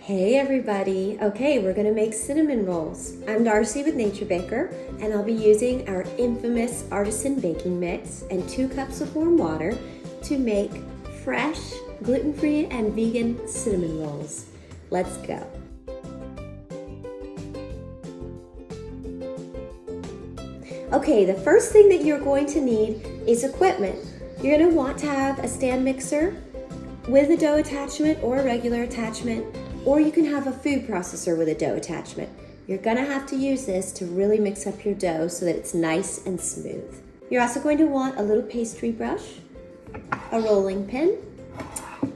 Hey everybody! Okay, we're gonna make cinnamon rolls. I'm Darcy with Nature Baker, and I'll be using our infamous Artisan Baking Mix and 2 cups of warm water to make fresh, gluten-free, and vegan cinnamon rolls. Let's go. Okay, the first thing that you're going to need is equipment. You're gonna want to have a stand mixer with a dough attachment or a regular attachment, or you can have a food processor with a dough attachment. You're gonna have to use this to really mix up your dough so that it's nice and smooth. You're also going to want a little pastry brush, a rolling pin,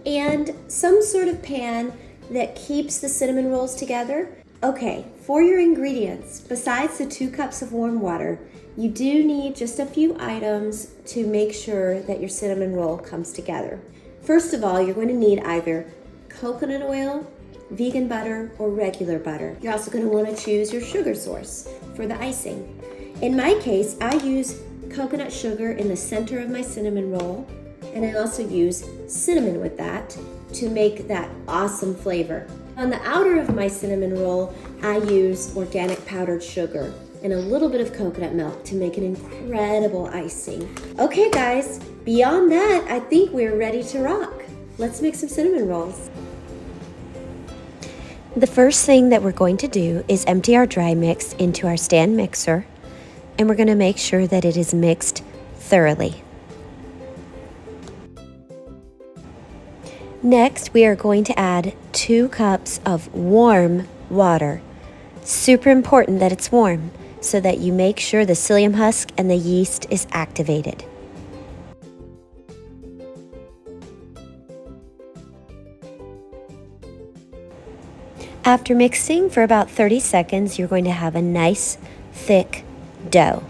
and some sort of pan that keeps the cinnamon rolls together. Okay, for your ingredients, besides the 2 cups of warm water, you do need just a few items to make sure that your cinnamon roll comes together. First of all, you're going to need either coconut oil, vegan butter, or regular butter. You're also going to want to choose your sugar source for the icing. In my case, I use coconut sugar in the center of my cinnamon roll, and I also use cinnamon with that to make that awesome flavor. On the outer of my cinnamon roll, I use organic powdered sugar and a little bit of coconut milk to make an incredible icing. Okay guys, beyond that, I think we're ready to rock. Let's make some cinnamon rolls. The first thing that we're going to do is empty our dry mix into our stand mixer, and we're going to make sure that it is mixed thoroughly. Next, we are going to add 2 cups of warm water. Super important that it's warm so that you make sure the psyllium husk and the yeast is activated. After mixing for about 30 seconds, you're going to have a nice, thick dough.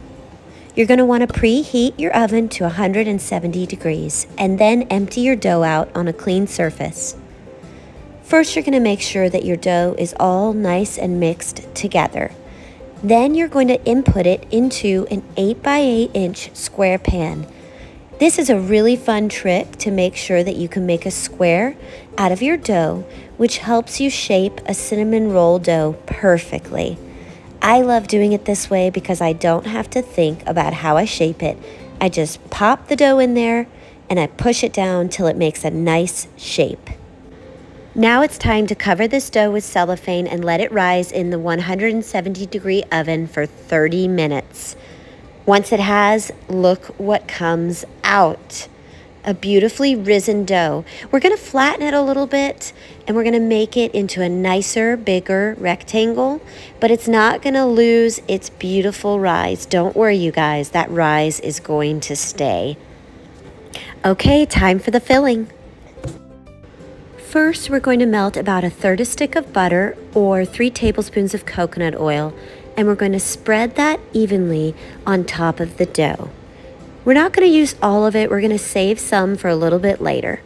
You're going to want to preheat your oven to 170 degrees and then empty your dough out on a clean surface. First, you're going to make sure that your dough is all nice and mixed together. Then you're going to input it into an 8 by 8 inch square pan. This is a really fun trick to make sure that you can make a square out of your dough, which helps you shape a cinnamon roll dough perfectly. I love doing it this way because I don't have to think about how I shape it. I just pop the dough in there and I push it down till it makes a nice shape. Now it's time to cover this dough with cellophane and let it rise in the 170 degree oven for 30 minutes. Once it has, look what comes out. A beautifully risen dough. We're going to flatten it a little bit and we're going to make it into a nicer, bigger rectangle, but it's not going to lose its beautiful rise. Don't worry, you guys, that rise is going to stay. Okay, time for the filling. First, we're going to melt about 1/3 stick of butter or 3 tablespoons of coconut oil, and we're going to spread that evenly on top of the dough. We're not going to use all of it. We're going to save some for a little bit later.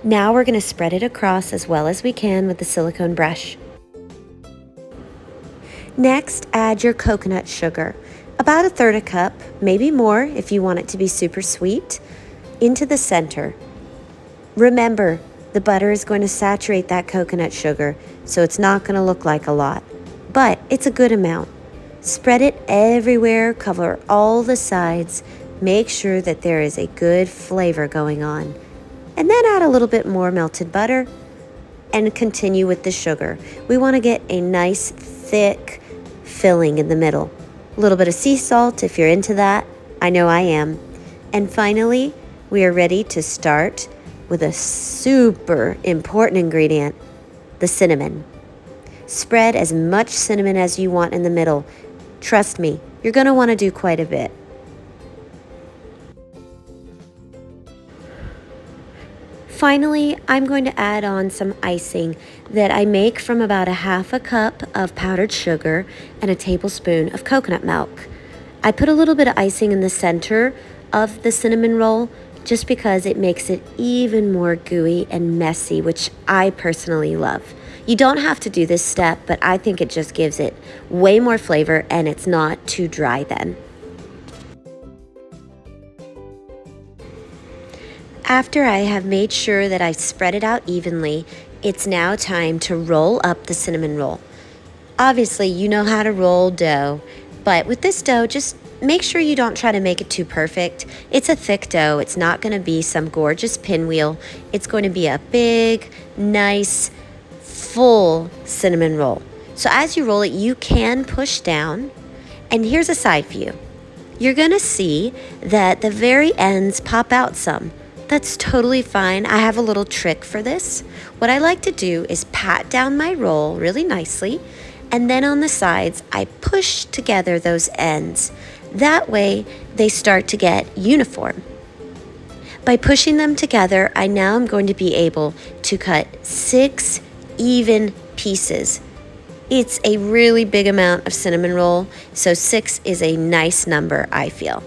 Now we're going to spread it across as well as we can with the silicone brush. Next, add your coconut sugar, about 1/3 cup, maybe more if you want it to be super sweet, into the center. Remember, the butter is going to saturate that coconut sugar, so it's not going to look like a lot, but it's a good amount. Spread it everywhere, cover all the sides, make sure that there is a good flavor going on. And then add a little bit more melted butter and continue with the sugar. We want to get a nice thick filling in the middle. A little bit of sea salt if you're into that. I know I am. And finally, we are ready to start with a super important ingredient, the cinnamon. Spread as much cinnamon as you want in the middle. Trust me, you're going to want to do quite a bit. Finally, I'm going to add on some icing that I make from about 1/2 cup of powdered sugar and a tablespoon of coconut milk. I put a little bit of icing in the center of the cinnamon roll just because it makes it even more gooey and messy, which I personally love. You don't have to do this step, but I think it just gives it way more flavor and it's not too dry then. After I have made sure that I spread it out evenly, it's now time to roll up the cinnamon roll. Obviously, you know how to roll dough, but with this dough, just make sure you don't try to make it too perfect. It's a thick dough. It's not going to be some gorgeous pinwheel. It's going to be a big, nice, full cinnamon roll. So as you roll it, you can push down. And here's a side view. You're going to see that the very ends pop out some. That's totally fine. I have a little trick for this. What I like to do is pat down my roll really nicely, and then on the sides, I push together those ends. That way, they start to get uniform. By pushing them together, I now am going to be able to cut 6 even pieces. It's a really big amount of cinnamon roll, so 6 is a nice number, I feel.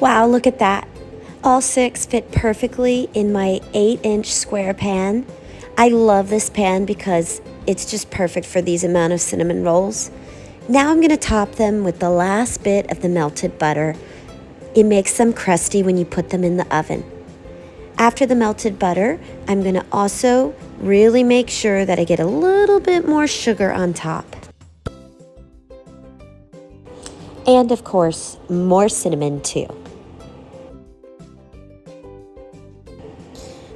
Wow, look at that. All 6 fit perfectly in my 8-inch square pan. I love this pan because it's just perfect for these amount of cinnamon rolls. Now I'm going to top them with the last bit of the melted butter. It makes them crusty when you put them in the oven. After the melted butter, I'm going to also really make sure that I get a little bit more sugar on top. And of course, more cinnamon too.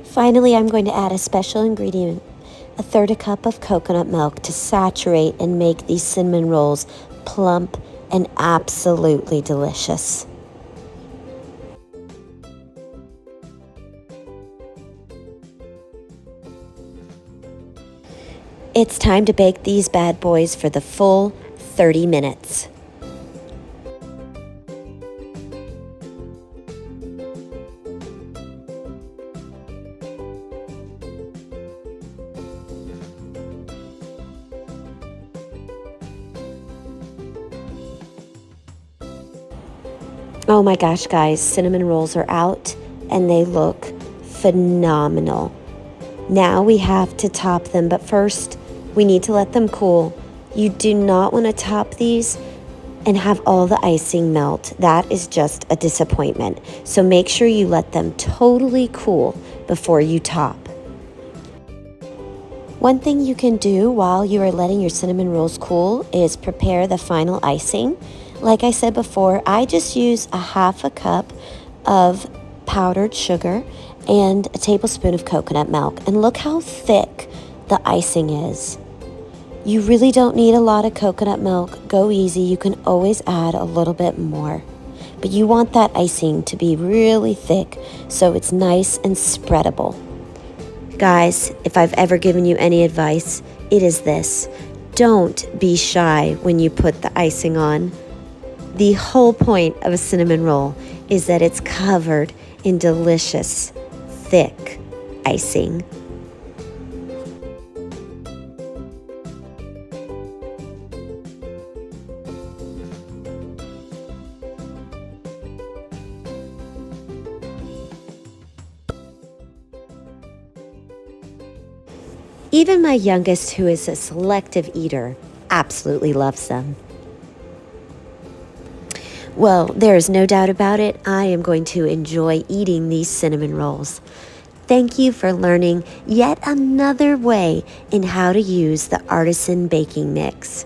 Finally, I'm going to add a special ingredient, 1/3 cup of coconut milk to saturate and make these cinnamon rolls plump and absolutely delicious. It's time to bake these bad boys for the full 30 minutes. Oh my gosh, guys, cinnamon rolls are out and they look phenomenal. Now we have to top them, but first we need to let them cool. You do not want to top these and have all the icing melt. That is just a disappointment. So make sure you let them totally cool before you top. One thing you can do while you are letting your cinnamon rolls cool is prepare the final icing. Like I said before, I just use a 1/2 cup of powdered sugar and a tablespoon of coconut milk. And look how thick the icing is. You really don't need a lot of coconut milk. Go easy. You can always add a little bit more. But you want that icing to be really thick so it's nice and spreadable. Guys, if I've ever given you any advice, it is this. Don't be shy when you put the icing on. The whole point of a cinnamon roll is that it's covered in delicious, thick icing. Even my youngest, who is a selective eater, absolutely loves them. Well, there is no doubt about it. I am going to enjoy eating these cinnamon rolls. Thank you for learning yet another way in how to use the Artisan Baking Mix.